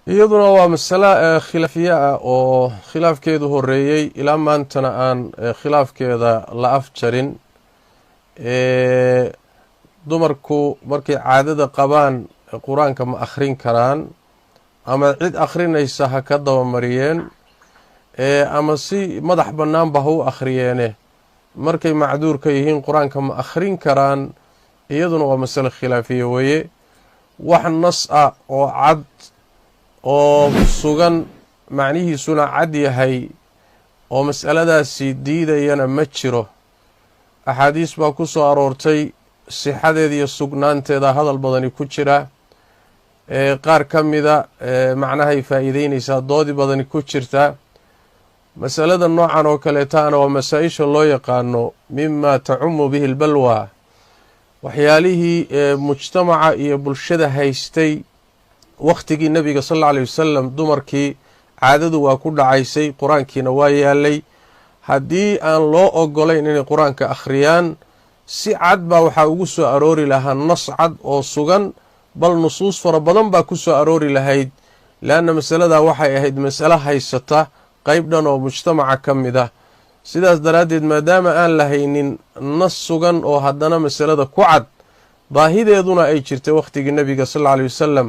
iyaduna waa mas'ala khilaafiye ah oo khilaafkeedu horeeyay ilaa maantana aan khilaafkeeda la afjarin. dumarku markay caadada qabaan qur-aanka ma akhrin karaan, ama cid akhrinaysa ha ka dabamariyeen, ama si madax bannaanba ha u akhriyeene markay macduurka yihiin qur-aanka ma akhrin karaan. iyaduna waa masale khilaafiye weeye. wax nas ah oo cad oo sugan macnihiisuna cad yahay oo mas'aladaasi diidayana ma jiro. axaadiis baa ku soo aroortay sixadeeda iyo sugnaanteeda hadal badani ku jira. qaar ka mida macnahay faa'iideynaysaa, doodi badani ku jirta. masalada noocan oo kaleetaana waa masaa-isha loo yaqaano mima tacumu bihi albalwa, waxyaalihii mujtamaca iyo bulshada haystay wakhtigii nebiga sal alla alay wasalam. dumarkii caadadu waa ku dhacaysay, qur-aankiina waa yaalay. haddii aan loo ogolayn inay qur-aanka akhriyaan, si cad baa waxaa ugu soo aroori lahaa nas cad oo sugan, bal nusuus fara badan baa ku soo aroori lahayd. leanna masaladaa waxay ahayd masalo haysata qayb dhan oo mujtamaca ka mid ah. sidaas daraaddeed maadaama aan lahaynin nas sugan oo haddana masalada ku cad, baahideeduna ay jirtay wakhtigii nebiga sal alla alay wasalam,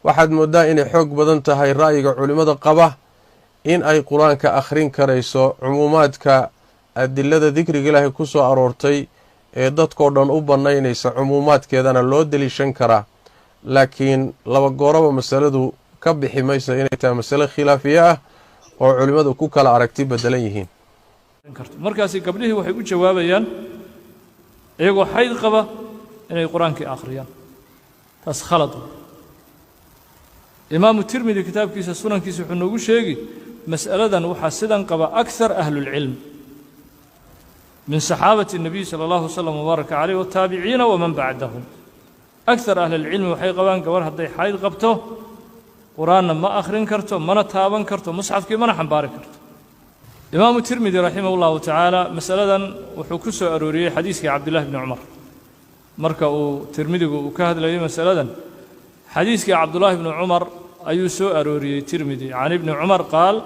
waxaad mooddaa inay xoog badan tahay ra'yiga culimmada qaba in ay qur-aanka akhrin karayso. cumuumaadka adilada dikriga ilaahay ku soo aroortay ee dadkoo dhan u bannaynaysa cumuumaadkeedana loo deliishan karaa. laakiin laba gooraba masaladu ka bixi maysa inay tahay masale khilaafiye ah oo culimmadu ku kala aragti beddelan yihiin. markaasi gabdhihii waxay u jawaabayaan iyagoo xayd qaba inay qur-aankii akhriyaan. taas khalad. imaamu tirmidi kitaabkiisa sunankiisa wuxuu noogu sheegi mas'aladan waxaa sidan qaba akthar ahlulcilm min saxaabati الnabiy salى اllahu wslam wbaaraka caleyh wataabiciina waman bacdahum. akthar ahlilcilmi waxay qabaan gabar hadday xayd qabto qur-aanna ma akhrin karto, mana taaban karto musxafkii, mana xambaari karto. imaamu tirmidi raximah اllahu tacaala masaladan wuxuu ku soo arooriyey xadiiskii cabdillahi bni cumar. marka uu tirmidigu uu ka hadlayay masaladan, xadiiskii cabdullaahi bni cumar ayuu soo arooriyey tirmidi. can ibni cumar qaal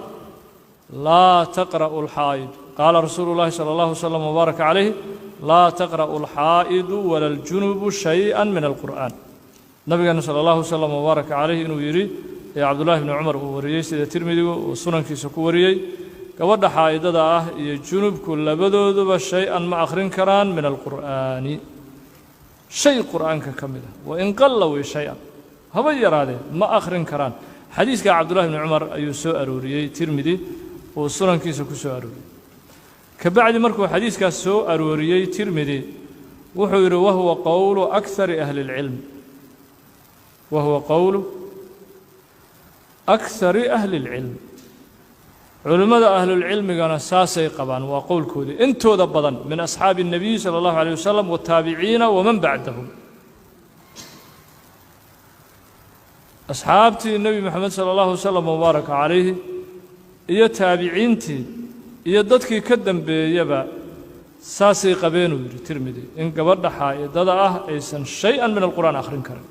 laa taqra'u alxaa'idu, qaala rasuulu llahi sala allahu wslam wbaaraka calayh laa taqra'u alxaa'idu wala aljunubu shay-an min alqur'aan. nabigeena sala allahu wslam wbaaraka calayh inuu yidhi ee cabdullaahi bni cumar uu wariyey sida tirmidigu uu sunankiisa ku wariyey, gabadha xaa'idada ah iyo junubku labadooduba shay-an ma akhrin karaan min alqur'aani, shay qur'aanka ka mid ah. wain qalla way shay-an, haba yaraadee ma akhrin karaan. xadiiska cabdullahi bni cumar ayuu soo arooriyey tirmidi, uu sunankiisa ku soo arooriyey. ka bacdi markuu xadiiskaas soo arooriyey tirmidi wuxuu yidhi wahuwa qowlu akari ahli اlcilm, wahuwa qowlu akari ahli اlcilm. culimmada ahlulcilmigana saasay qabaan, waa qowlkoodii intooda badan min asxaabi الnabiy salى اllahu alيه wasalam wataabiciina waman bacdahum. asxaabtii nebi moxamed sala allahu wasalam wbaaraka calayhi iyo taabiciintii iyo dadkii ka dambeeyaba saasay qabeenuu yidhi tirmidi, in gabadha xaa'idada ah aysan shay-an min alqur'aan akhrin karin.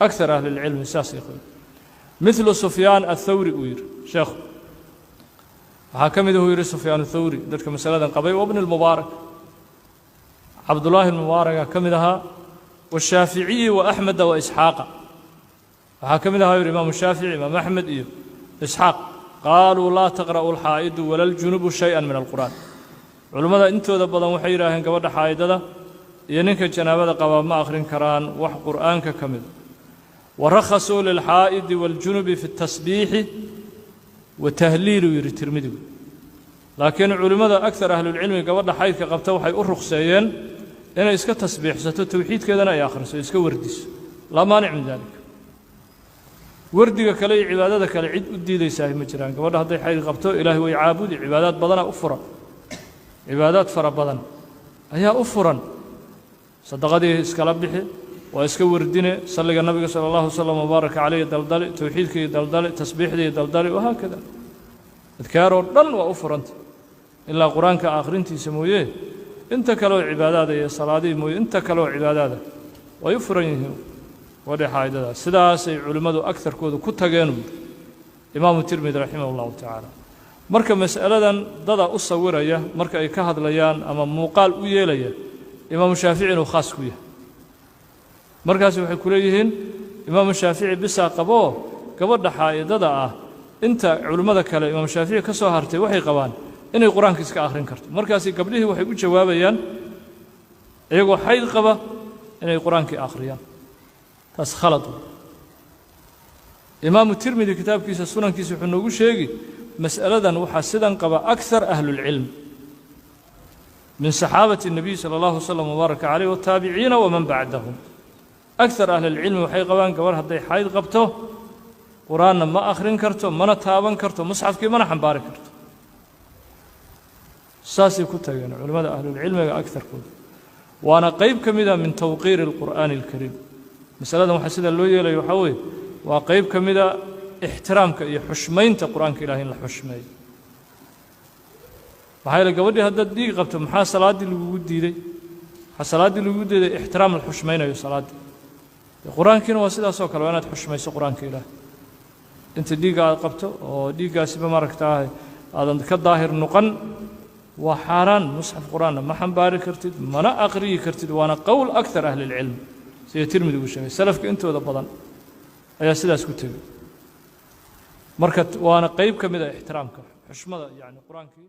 akar ahli اlcilmi saasay qabeen. midlu sufyaan athawri uu yidhi sheekhu. waxaa ka mid uu yidhi sufyaan athawri dadka masaladan qabay, wa bni اlmubaarak, cabdullaahi mubaarak ka mid ahaa, washaaficiyi wa axmeda wa isxaaqa. waxaa ka mid ahaa yidhi imaamu shaafici, imaam axmed iyo isxaaq. qaaluu laa taqra'u alxaa'idu wala aljunubu shay-an min alqur'aan. culimmada intooda badan waxay yidhaaheen gabadha xaa'idada iyo ninka janaabada qabaa ma akhrin karaan wax qur'aanka ka mida. warakhasuu lilxaa'idi waaljunubi fi اtasbiixi wa tahliiluu yidhi tirmidigu. laakiin culimmada akar ahlulcilmi gabadha xaydka qabta waxay u ruqseeyeen inay iska tasbiixsato, towxiidkeedana ay akhriso, iska wardiso. laa maanic min dalik. wardiga kale iyo cibaadada kale cid u diidaysaah ma jiraan. gabadha hadday xayd qabto ilaahay way caabudi, cibaadaad badanaa u furan, cibaadaad fara badan ayaa u furan. sadaqadii iskala bixi, waa iska wardine, salliga nabiga sala allahu wasalam wbaaraka calayhi daldali, towxiidkii daldali, tasbiixdii daldali, wahaakada. adkaaroo dhan waa u furanta ilaa qur-aanka akhrintiisa mooye, inta kaleoo cibaadaada iyo salaadihii mooye inta kaleoo cibaadaada way u furan yihiin. gabadhii xaa'idada sidaasay culimmadu agtarkoodu ku tageen imaamu tirmidi raximahullahu tacaala marka mas'aladan dada u sawiraya marka ay ka hadlayaan ama muuqaal u yeelaya imaamu shaafici inuu khaas ku yahay markaas waxay ku leeyihiin imaamu shaafici bisaa qaboo gabadha xaa'idada ah inta culimmada kale imaamu shaafici ka soo hartay waxay qabaan inay qur-aanka iska akhrin karto markaasi gabdhihii waxay u jawaabayaan iyagoo xayd qaba inay qur-aankii akhriyaan taas khalad imaamu tirmidi kitaabkiisa sunankiisa wuxuu noogu sheegi mas'aladan waxaa sidan qaba akthar ahlulcilm min saxaabati الnabiy salى اllahu wslam wbaaraka calayh wataabiciina waman bacdahum akthar ahlilcilmi waxay qabaan gabar hadday xayd qabto qur-aanna ma akhrin karto mana taaban karto musxafkii mana xambaari karto saasay ku tageen culimmada ahlulcilmiga agtarkooda waana qayb ka mida min tawqiiri اlqur'aani اlkariim masaladan waxaa sida loo yeelaya waxaa weeye waa qayb ka mida ixtiraamka iyo xushmaynta qur-aanka ilahay in la xushmeeyo maxaa yeele gabadhii haddaad dhiig qabto maxaa salaaddii lagugu diiday waxaa salaaddii lagugu diiday ixtiraam la xushmaynayo salaaddii qur-aankiina waa sidaasoo kale waa inaad xushmayso qur-aanka ilaahay inta dhiigga aad qabto oo dhiiggaasiba maaragtaahay aadan ka daahir noqon waa xaaraan musxaf qur-aanna ma xambaari kartid mana aqriyi kartid waana qowl akthar ahli اlcilm sida tirmidi uu sheegay salafka intooda badan ayaa sidaas ku tegey marka waana qayb ka mid a ixtiraamka xushmada yani qur-aankii